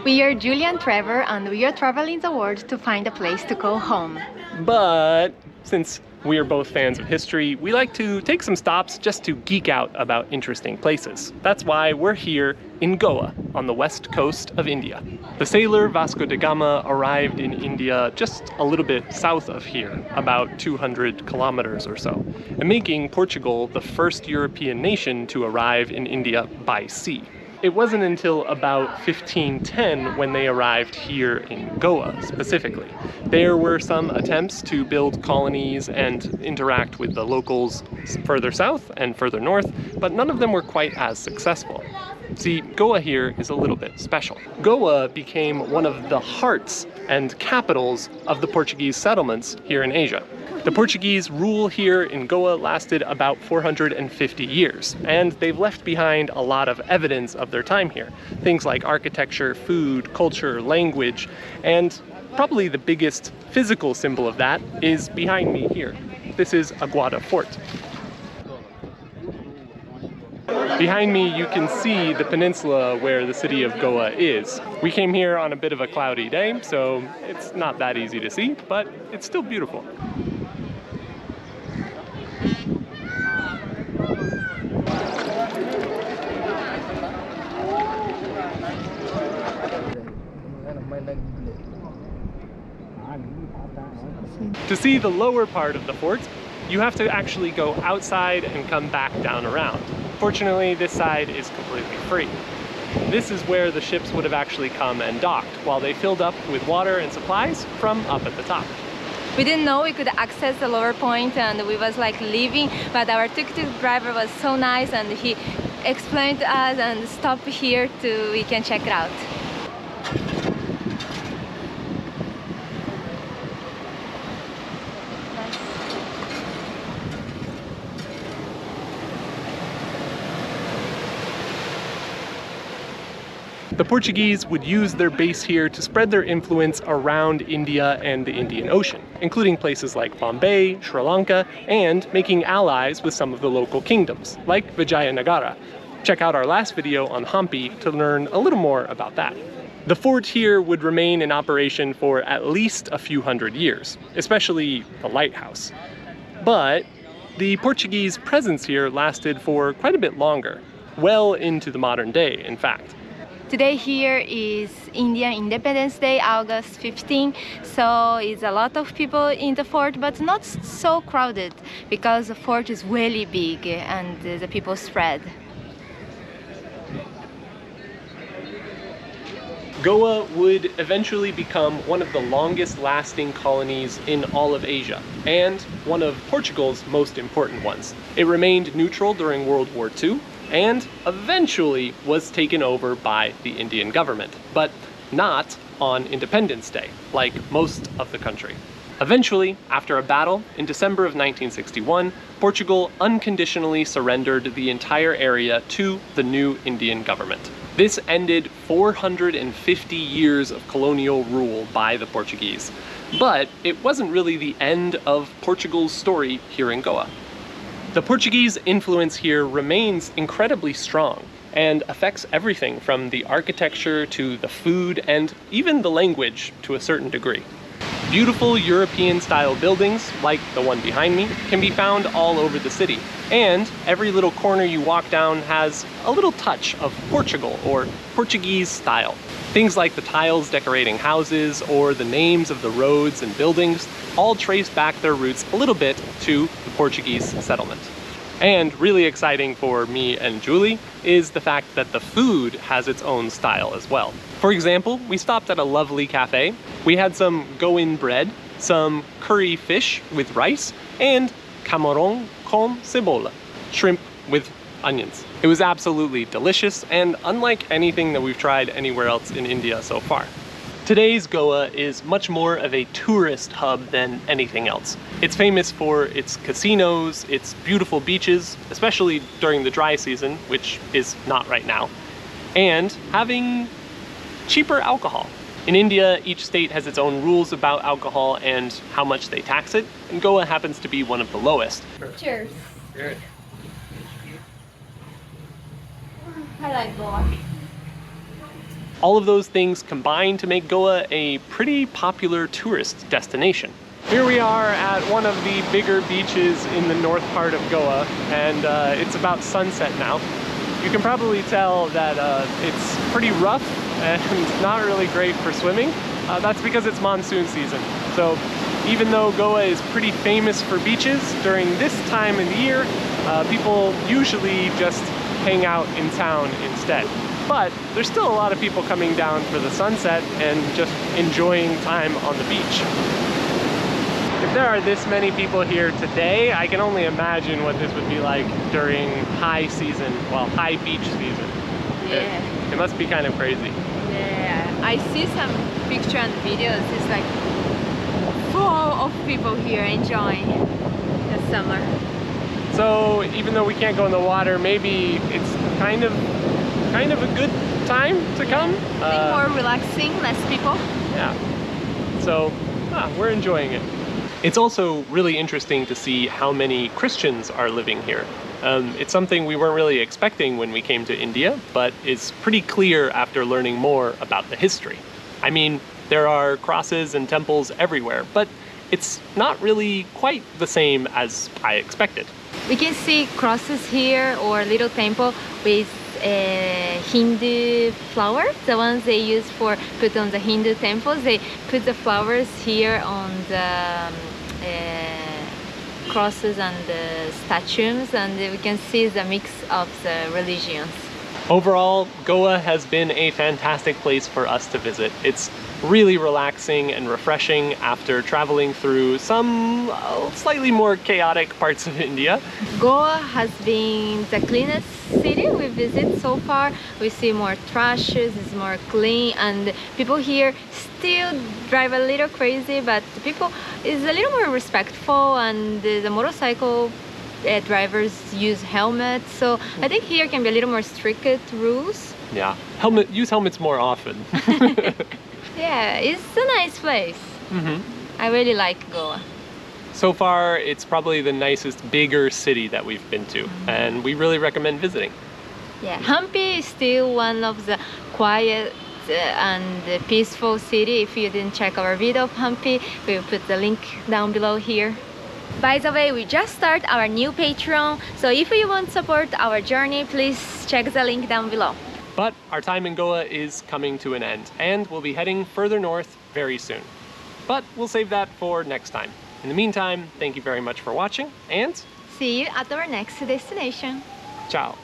We are Juli and Trevor, and we are traveling the world to find a place to call home. But since we are both fans of history, we like to take some stops just to geek out about interesting places. That's why we're here in Goa, on the west coast of India. The sailor Vasco de Gama arrived in India just a little bit south of here, about 200 kilometers or so, and making Portugal the first European nation to arrive in India by sea. It wasn't until about 1510 when they arrived here in Goa specifically. There were some attempts to build colonies and interact with the locals further south and further north, but none of them were quite as successful. See, Goa here is a little bit special. Goa became one of the hearts and capitals of the Portuguese settlements here in Asia. The Portuguese rule here in Goa lasted about 450 years, and they've left behind a lot of evidence of their time here. Things like architecture, food, culture, language, and probably the biggest physical symbol of that is behind me here. This is Aada Fort. Behind me you can see the peninsula where the city of Goa is. We came here on a bit of a cloudy day, so it's not that easy to see, but it's still beautiful. To see the lower part of the fort, you have to actually go outside and come back down around. Fortunately, this side is completely free. This is where the ships would have actually come and docked, while they filled up with water and supplies from up at the top. We didn't know we could access the lower point, and we was like leaving, but our tuk-tuk driver was so nice and he explained to us and stopped here to we can check it out. The Portuguese would use their base here to spread their influence around India and the Indian Ocean, including places like Bombay, Sri Lanka, and making allies with some of the local kingdoms, like Vijayanagara. Check out our last video on Hampi to learn a little more about that. The fort here would remain in operation for at least a few hundred years, especially the lighthouse. But the Portuguese presence here lasted for quite a bit longer, well into the modern day, in fact. Today here is Indian Independence Day, August 15, so it's a lot of people in the fort, but not so crowded because the fort is really big and the people spread. Goa would eventually become one of the longest lasting colonies in all of Asia, and one of Portugal's most important ones. It remained neutral during World War II, and eventually was taken over by the Indian government, but not on Independence Day, like most of the country. Eventually, after a battle in December of 1961, Portugal unconditionally surrendered the entire area to the new Indian government. This ended 450 years of colonial rule by the Portuguese, but it wasn't really the end of Portugal's story here in Goa. The Portuguese influence here remains incredibly strong and affects everything from the architecture to the food and even the language to a certain degree. Beautiful European-style buildings, like the one behind me, can be found all over the city, and every little corner you walk down has a little touch of Portugal or Portuguese style. Things like the tiles decorating houses or the names of the roads and buildings all trace back their roots a little bit to the Portuguese settlement. And really exciting for me and Juli is the fact that the food has its own style as well. For example, we stopped at a lovely cafe. We had some go-in bread, some curry fish with rice, and camarón con cebola, shrimp with onions. It was absolutely delicious and unlike anything that we've tried anywhere else in India so far. Today's Goa is much more of a tourist hub than anything else. It's famous for its casinos, its beautiful beaches, especially during the dry season, which is not right now, and having cheaper alcohol. In India, each state has its own rules about alcohol and how much they tax it, and Goa happens to be one of the lowest. Cheers. Cheers. I like Goa. All of those things combine to make Goa a pretty popular tourist destination. Here we are at one of the bigger beaches in the north part of Goa, and it's about sunset now. You can probably tell that it's pretty rough and not really great for swimming. That's because it's monsoon season. So even though Goa is pretty famous for beaches, during this time of the year, people usually just hang out in town instead. But there's still a lot of people coming down for the sunset and just enjoying time on the beach. If there are this many people here today, I can only imagine what this would be like during high season, well, high beach season. Yeah. It must be kind of crazy. Yeah, I see some pictures and videos. It's like full of people here enjoying the summer. So even though we can't go in the water, maybe it's kind of a good time to come. I think more relaxing, less people. Yeah. So we're enjoying it. It's also really interesting to see how many Christians are living here. It's something we weren't really expecting when we came to India, but it's pretty clear after learning more about the history. I mean, there are crosses and temples everywhere, but it's not really quite the same as I expected. We can see crosses here or little temple with Hindu flowers, the ones they use for put on the Hindu temples. They put the flowers here on the crosses and the statues, and we can see the mix of the religions. Overall, Goa has been a fantastic place for us to visit. It's really relaxing and refreshing after traveling through some slightly more chaotic parts of India. Goa has been the cleanest city we visit so far. We see more trashes, it's more clean, and people here still drive a little crazy, but people is a little more respectful, and the motorcycle drivers use helmets. So I think here can be a little more strict rules. Yeah, use helmets more often. Yeah, it's a nice place. I really like Goa. So far, it's probably the nicest, bigger city that we've been to, and we really recommend visiting. Yeah, Hampi is still one of the quiet and peaceful city. If you didn't check our video of Hampi, we'll put the link down below here. By the way, we just started our new Patreon, so if you want to support our journey, please check the link down below. But our time in Goa is coming to an end, and we'll be heading further north very soon. But we'll save that for next time. In the meantime, thank you very much for watching, and see you at our next destination. ciao.